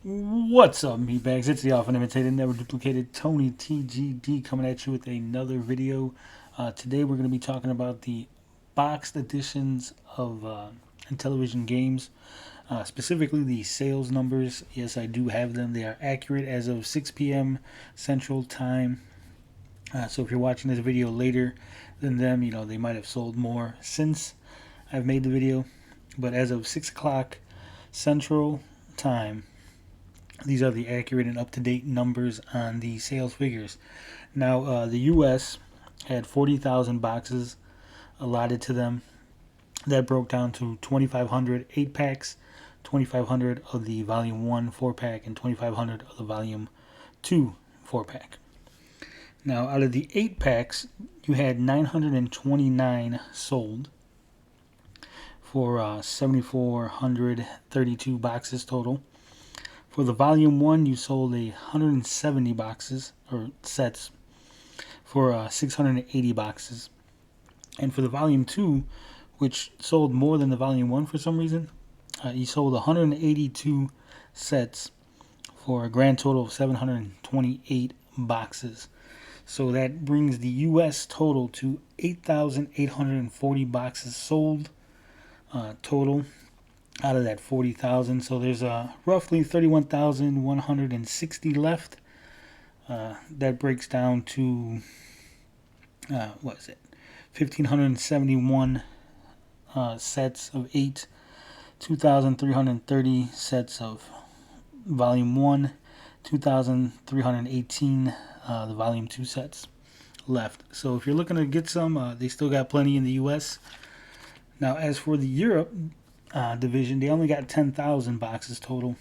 What's up, meatbags? It's the often imitated, never duplicated Tony TGD coming at you with another video. Today we're going to be talking about the boxed editions of Intellivision games, specifically the sales numbers. Yes, I do have them. They are accurate as of 6 p.m. Central Time. So if you're watching this video later than them, they might have sold more since I've made the video. But as of 6 o'clock Central Time, these are the accurate and up-to-date numbers on the sales figures. Now, the U.S. had 40,000 boxes allotted to them. That broke down to 2,500 8-packs, 2,500 of the Volume 1 4-pack, and 2,500 of the Volume 2 4-pack. Now, out of the 8-packs, you had 929 sold for 7,432 boxes total. For the Volume 1, you sold 170 boxes, or sets, for 680 boxes. And for the Volume 2, which sold more than the Volume 1 for some reason, you sold 182 sets for a grand total of 728 boxes. So that brings the U.S. total to 8,840 boxes sold total out of that 40,000. So there's roughly 31,160 left. That breaks down to, 1,571 sets of 8, 2,330 sets of Volume 1, 2,318 the Volume 2 sets left. So if you're looking to get some, they still got plenty in the U.S. Now, as for the Europe division, they only got 10,000 boxes total,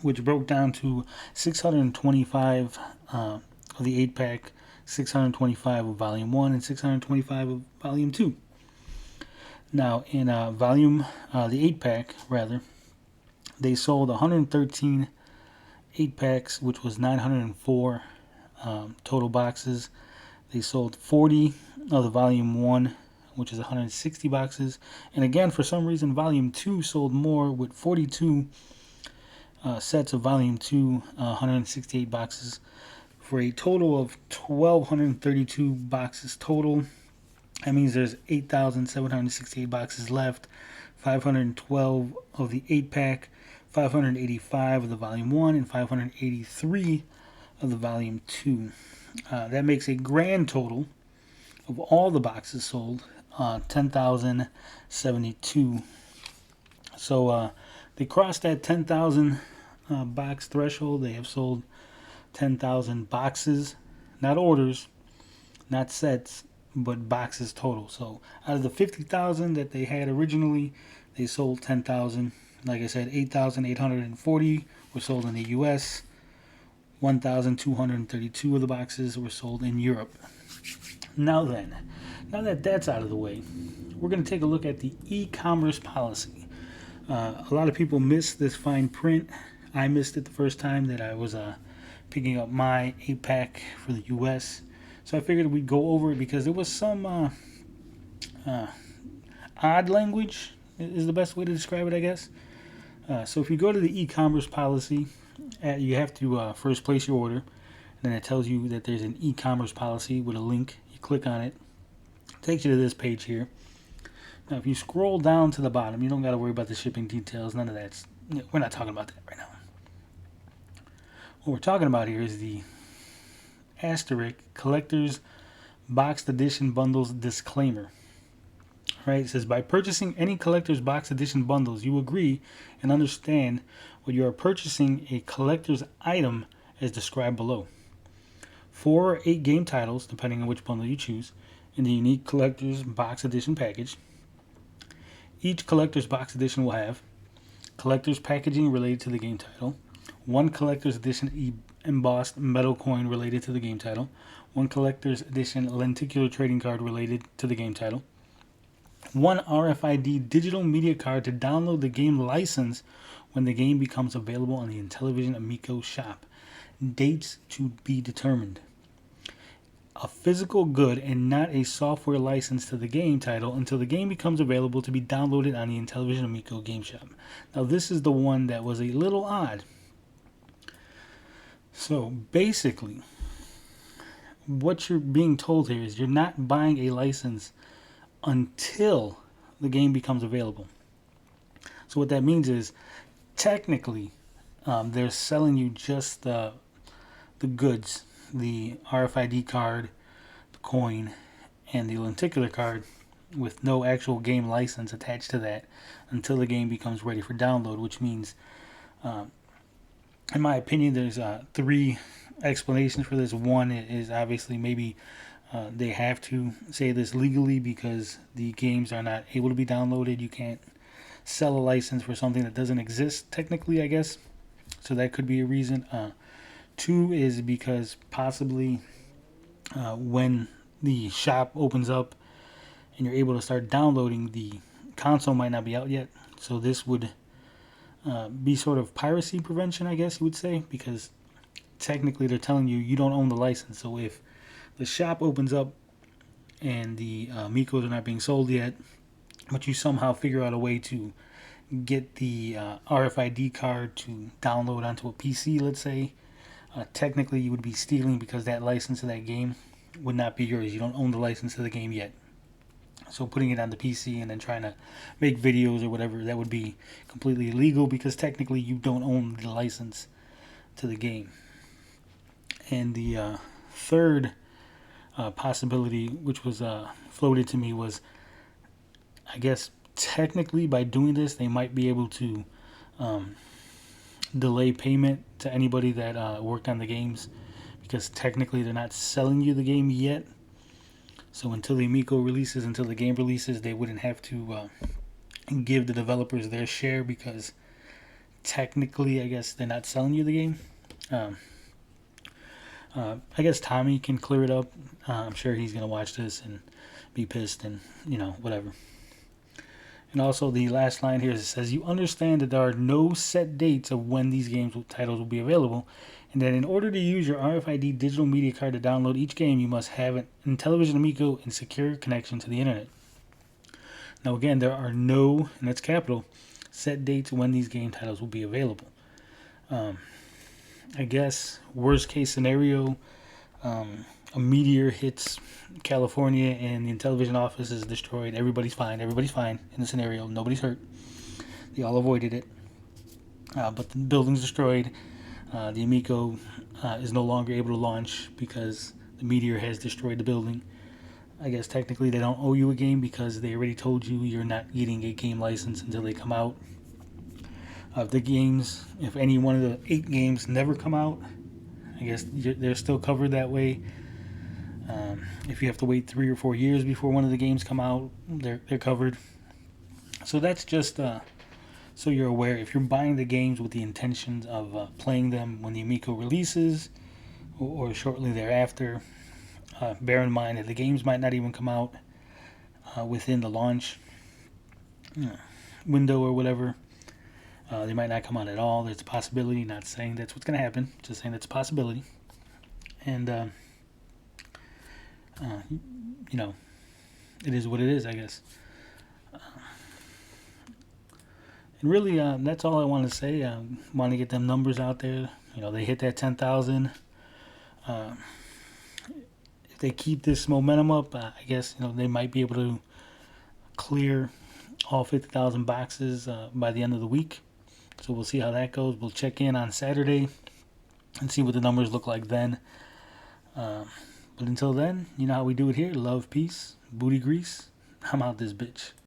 which broke down to 625 of the 8-pack, 625 of Volume 1, and 625 of Volume 2. Now, in the 8-pack, rather, they sold 113 8-packs, which was 904 total boxes. They sold 40 of the Volume 1, which is 160 boxes. And again, for some reason, Volume 2 sold more with 42 sets of Volume 2, 168 boxes, for a total of 1,232 boxes total. That means there's 8,768 boxes left, 512 of the 8-pack, 585 of the Volume 1, and 583 of the Volume 2. That makes a grand total of all the boxes sold, 10,072. So they crossed that 10,000 box threshold. They have sold 10,000 boxes, not orders, not sets, but boxes total. So out of the 50,000 that they had originally, they sold 10,000. Like I said, 8,840 were sold in the U.S. 1,232 of the boxes were sold in Europe. Now that that's out of the way, we're going to take a look at the e-commerce policy. A lot of people miss this fine print. I missed it the first time that I was picking up my 8-pack for the U.S. So I figured we'd go over it because there was some odd language is the best way to describe it, I guess. So if you go to the e-commerce policy, you have to first place your order. Then it tells you that there's an e-commerce policy with a link. You click on it. It takes you to this page here. Now, if you scroll down to the bottom, you don't got to worry about the shipping details. None of that. We're not talking about that right now. What we're talking about here is the asterisk collector's boxed edition bundles disclaimer. Right? It says, by purchasing any collector's box edition bundles, you agree and understand what you are purchasing a collector's item as described below. 4 or 8 game titles, depending on which bundle you choose, in the unique collector's box edition package. Each collector's box edition will have collector's packaging related to the game title, 1 collector's edition embossed metal coin related to the game title, 1 collector's edition lenticular trading card related to the game title, 1 RFID digital media card to download the game license when the game becomes available on the Intellivision Amico shop. Dates to be determined. A physical good and not a software license to the game title until the game becomes available to be downloaded on the Intellivision Amico game shop. Now this is the one that was a little odd. So basically, what you're being told here is you're not buying a license until the game becomes available. So what that means is technically they're selling you just the goods, the RFID card, the coin, and the lenticular card with no actual game license attached to that until the game becomes ready for download, which means, in my opinion, there's three explanations for this. One is obviously maybe they have to say this legally because the games are not able to be downloaded. You can't sell a license for something that doesn't exist technically, I guess. So that could be a reason. Two is because possibly when the shop opens up and you're able to start downloading, the console might not be out yet. So this would be sort of piracy prevention, I guess you would say, because technically they're telling you you don't own the license. So if the shop opens up and the Amicos are not being sold yet, but you somehow figure out a way to get the RFID card to download onto a PC, let's say, technically you would be stealing because that license to that game would not be yours. You don't own the license to the game yet. So putting it on the PC and then trying to make videos or whatever, that would be completely illegal because technically you don't own the license to the game. And the third possibility, which was floated to me, was I guess technically by doing this, they might be able to delay payment to anybody that worked on the games because technically they're not selling you the game yet. So until the Amico releases, until the game releases, they wouldn't have to give the developers their share because technically, I guess, they're not selling you the game. I guess Tommy can clear it up. I'm sure he's going to watch this and be pissed and, whatever. And also the last line here says, you understand that there are no set dates of when these games titles will be available, and that in order to use your RFID digital media card to download each game, you must have an Intellivision Amico and secure connection to the internet. Now again, there are no, and that's capital, set dates when these game titles will be available. I guess worst case scenario, a meteor hits California and the Intellivision office is destroyed. Everybody's fine. Everybody's fine in the scenario. Nobody's hurt. They all avoided it. But the building's destroyed. The Amico is no longer able to launch because the meteor has destroyed the building. I guess technically they don't owe you a game because they already told you you're not getting a game license until they come out. If any one of the 8 games never come out, I guess they're still covered that way. If you have to wait 3 or 4 years before one of the games come out, they're covered. So that's just so you're aware. If you're buying the games with the intentions of playing them when the Amico releases or shortly thereafter, bear in mind that the games might not even come out within the launch window or whatever. They might not come out at all. There's a possibility. Not saying that's what's going to happen. Just saying that's a possibility. And it is what it is, I guess. And really, that's all I want to say. I want to get them numbers out there. They hit that 10,000. If they keep this momentum up, I guess they might be able to clear all 50,000 boxes by the end of the week. So we'll see how that goes. We'll check in on Saturday and see what the numbers look like then. But until then, you know how we do it here. Love, peace, booty grease. I'm out this bitch.